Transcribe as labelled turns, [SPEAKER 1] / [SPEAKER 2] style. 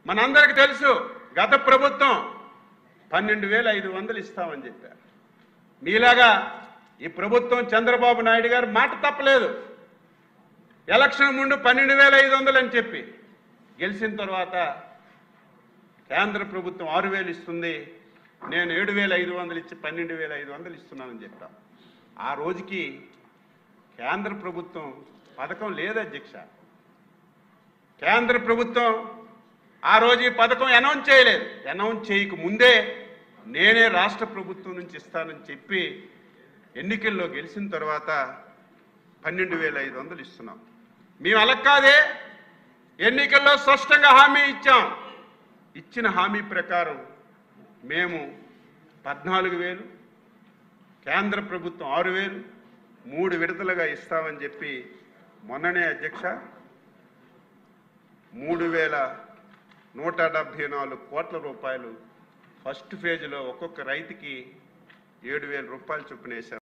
[SPEAKER 1] మనందరికీ తెలుసు గత ప్రభుత్వం 12,500 ఇస్తామని చెప్పారు. మీలాగా ఈ ప్రభుత్వం చంద్రబాబు నాయుడు గారు మాట తప్పలేదు. ఎలక్షన్ ముందు 12,500 అని చెప్పి గెలిచిన తర్వాత కేంద్ర ప్రభుత్వం 6,000 ఇస్తుంది, నేను 7,500 ఇచ్చి 12,500 ఇస్తున్నానని చెప్పా. ఆ రోజుకి కేంద్ర ప్రభుత్వం పథకం లేదు అధ్యక్ష. కేంద్ర ప్రభుత్వం ఆ రోజు ఈ పథకం అనౌన్స్ చేయలేదు. అనౌన్స్ చేయక ముందే నేనే రాష్ట్ర ప్రభుత్వం నుంచి ఇస్తానని చెప్పి ఎన్నికల్లో గెలిచిన తర్వాత 12,500 ఇస్తున్నాం. మేము అలా కాదే, ఎన్నికల్లో స్పష్టంగా హామీ ఇచ్చాం. ఇచ్చిన హామీ ప్రకారం మేము 14,000, కేంద్ర ప్రభుత్వం 6,000, 3 విడతలుగా ఇస్తామని చెప్పి మొన్ననే అధ్యక్ష 3,174 కోట్ల రూపాయలు ఫస్ట్ ఫేజ్లో ఒక్కొక్క రైతుకి 7,000 రూపాయలు చొప్పున వేశారు.